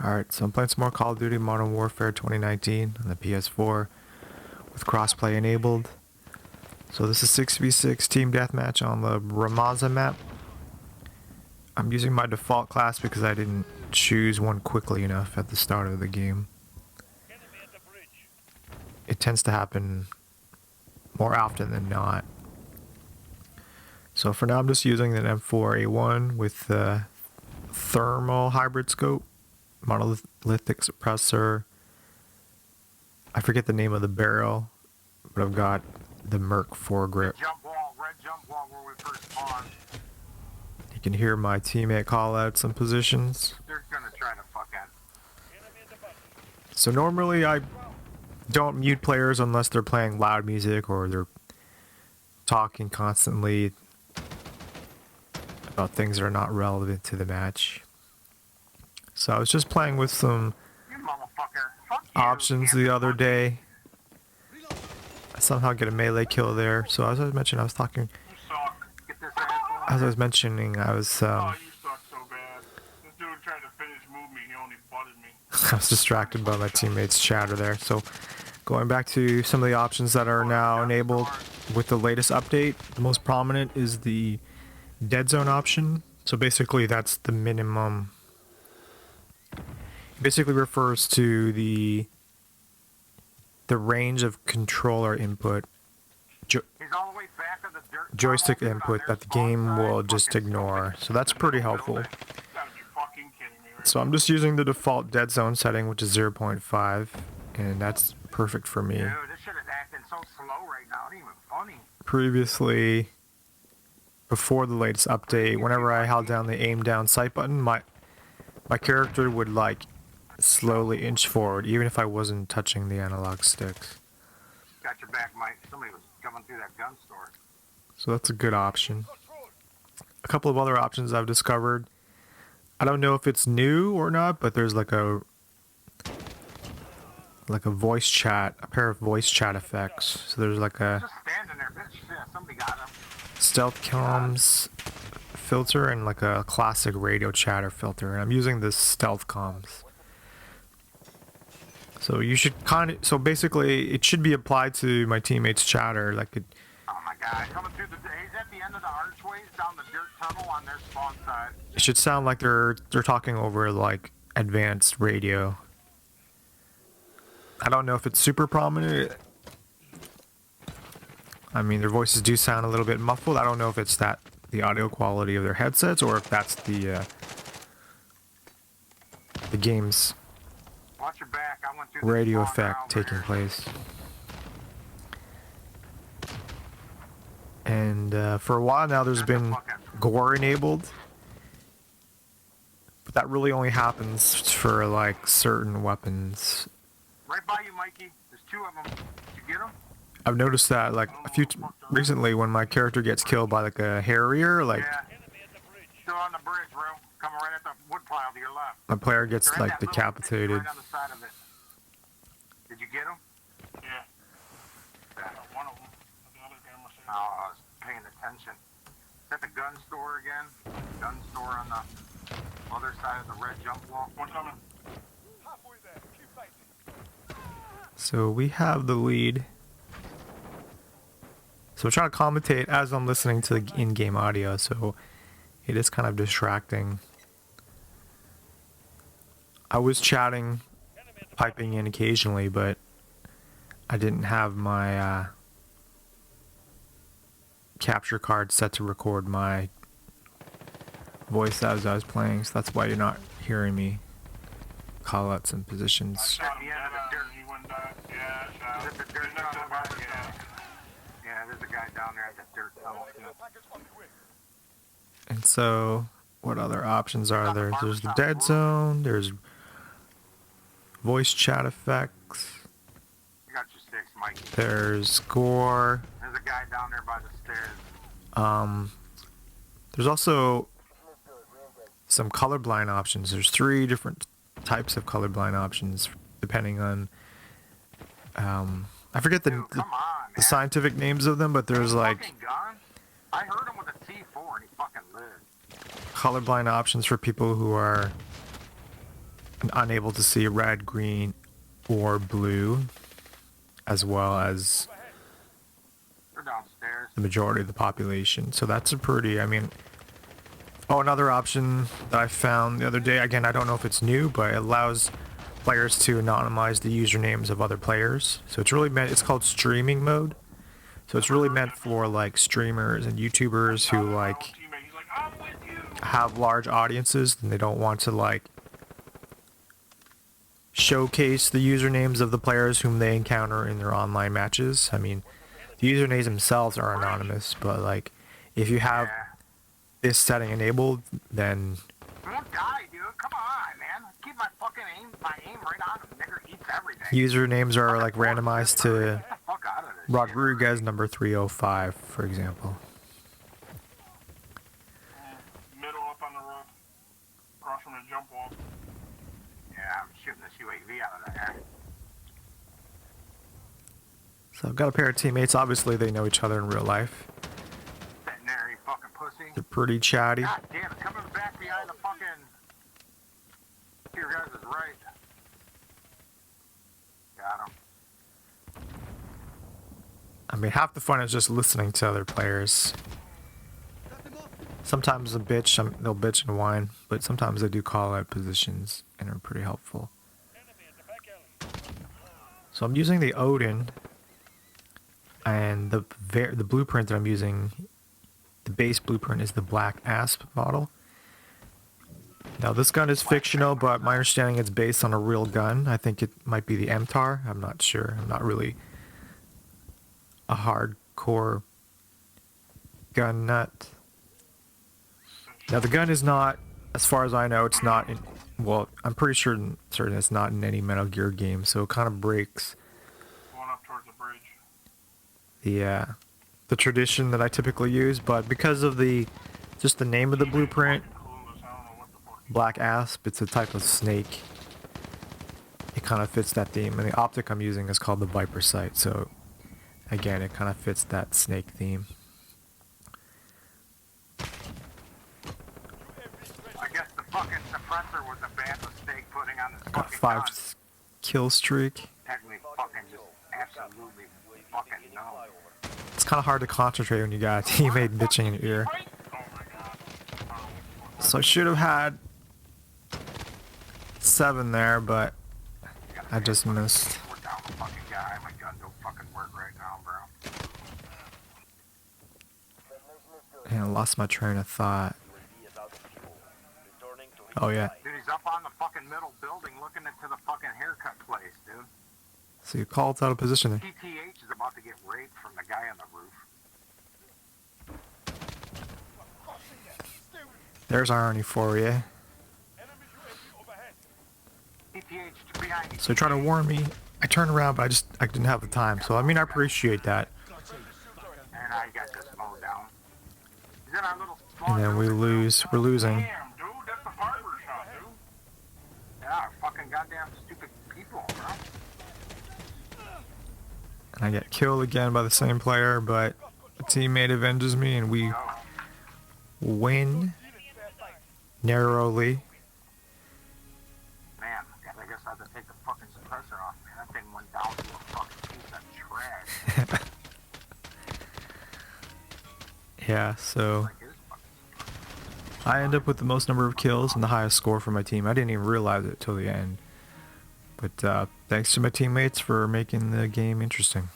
Alright, so I'm playing some more Call of Duty Modern Warfare 2019 on the PS4 with crossplay enabled. So this is 6v6 team deathmatch on the Rammaza map. I'm using my default class because I didn't choose one quickly enough at the start of the game. It tends to happen more often than not. So for now I'm just using an M4A1 with the thermal hybrid scope, monolithic suppressor. I forget the name of the barrel, but I've got the Merc foregrip. Red jump wall where we first spawned. You can hear my teammate call out some positions. They're gonna try to fuck at. So normally I don't mute players unless they're playing loud music or they're talking constantly about things that are not relevant to the match. So I was just playing with some options the other day. I somehow get a melee kill there. So as I was mentioning, I was talking. As I was mentioning, I was. Oh, you suck so bad. This dude tried to finish move me. He only butted me. I was distracted by my teammates' chatter there. So going back to some of the options that are now enabled with the latest update, the most prominent is the dead zone option. So basically that's the minimum. It basically refers to the range of controller input, joystick input that the game will just ignore. So that's pretty helpful. So I'm just using the default dead zone setting, which is 0.5, and that's perfect for me. Dude, this shit is acting so slow right now. It ain't even funny. Previously, before the latest update, whenever I held down the aim down sight button, my character would like slowly inch forward, even if I wasn't touching the analog sticks. Got your back, Mike. Somebody was coming through that gun store. So that's a good option. A couple of other options I've discovered. I don't know if it's new or not, but there's like a voice chat, a pair of voice chat effects. So there's like a Just standing there, bitch. Yeah, somebody got him. stealth comms filter and like a classic radio chatter filter. And I'm using this stealth comms. So you should so basically it should be applied to my teammates' chatter. Like it. Oh my god, coming through he's at the end of the archways down the dirt tunnel on their spawn side. It should sound like they're talking over like advanced radio. I don't know if it's super prominent. I mean, their voices do sound a little bit muffled. I don't know if it's the audio quality of their headsets or if that's the game's Watch your back. I went through radio the effect taking place. And for a while now, there's been gore enabled, but that really only happens for like certain weapons. Right by you, Mikey. There's two of them. Did you get them? I've noticed that like recently when my character gets killed by like a Harrier, like still on the bridge, bro. Coming right at the wood pile to your left. my player gets like decapitated. Right on the side of it. Did you get him? Yeah. One of them. The other guy must have. Oh, I was paying attention. Is that the gun store again? Gun store on the other side of the red jump wall. One coming. Halfway there. Keep fighting. So we have the lead. So I'm trying to commentate as I'm listening to the in-game audio, so it is kind of distracting. I was chatting, piping in occasionally, but I didn't have my capture card set to record my voice as I was playing, so that's why you're not hearing me call out some positions. At the end of the dirt. Yeah, the dirt tunnel. Yeah, there's a guy down there at the dirt tunnel. And so, what other options are there? There's the dead zone, there's voice chat effects, You got your sticks, Mikey. there's score, There's a guy down there by the stairs. there's also some colorblind options. There's 3 different types of colorblind options depending on, I forget Dude, come on, the man. scientific names of them, but there's like Fucking gun? I heard him with a T4 and he fucking lived. colorblind options for people who are and unable to see red, green, or blue, as well as They're downstairs. the majority of the population. So that's a pretty, I mean... Oh, another option that I found the other day, again, I don't know if it's new, but it allows players to anonymize the usernames of other players. So it's really meant, it's called streaming mode. So it's really meant for like streamers and YouTubers who like have large audiences and they don't want to like showcase the usernames of the players whom they encounter in their online matches. I mean, the usernames themselves are anonymous, but like if you have this setting enabled, then I won't die, dude. Come on, man. Keep my fucking aim right on him. Nigger eats everything. usernames are like randomized to Get the fuck out of this shit. Rodriguez number 305, for example. Middle up on the roof. Across from the jump wall. Yeah, I'm shooting this UAV out of there. So I've got a pair of teammates. Obviously, they know each other in real life. Sitting there, you fucking pussy. They're pretty chatty. God damn it, coming back behind the fucking... Your guys is right. Got him. I mean, half the fun is just listening to other players. Sometimes they'll bitch and whine, but sometimes they do call out positions and are pretty helpful. So I'm using the Odin, and the blueprint that I'm using, the base blueprint is the Black Asp model. Now this gun is fictional, but my understanding it's based on a real gun. I think it might be the MTAR. I'm not sure. I'm not really a hardcore gun nut. Now the gun is not, as far as I know, it's not in, well, I'm pretty certain it's not in any Metal Gear game, so it kind of breaks Going up towards the bridge. the tradition that I typically use, but because of just the name of the blueprint, Clueless, I don't know what the fuck. Black Asp, it's a type of snake. It kind of fits that theme, and the optic I'm using is called the Viper Sight, so again, it kind of fits that snake theme. I guess the fucking suppressor was a bad mistake putting on this Got fucking 5 gun. kill streak. Technically fucking just absolutely fucking no. It's kind of hard to concentrate when you got a teammate bitching in your ear. Oh my god. So I should have had 7 there, but I just missed. We're down the fucking guy. My gun don't fucking work right now, bro. And I lost my train of thought. Oh yeah. Dude, he's up on the fucking middle building looking into the fucking haircut place, dude. So you called out of position there. PTH is about to get raped from the guy on the roof. There's irony for you. PTH behind you. So he tried to warn me. I turned around, but I didn't have the time. So I mean, I appreciate that. And I got this mowed down. He's in our little small And then we building. lose. We're losing. Damn, dude, that's the barber shop, dude. Yeah, fucking goddamn stupid people, bro. And I get killed again by the same player, but a teammate avenges me, and we Go. win narrowly. Man, I guess I have to take the fucking suppressor off, man. That thing went down to a fucking piece of trash. Yeah, so Like his fucking I end up with the most number of kills and the highest score for my team. I didn't even realize it till the end. But thanks to my teammates for making the game interesting.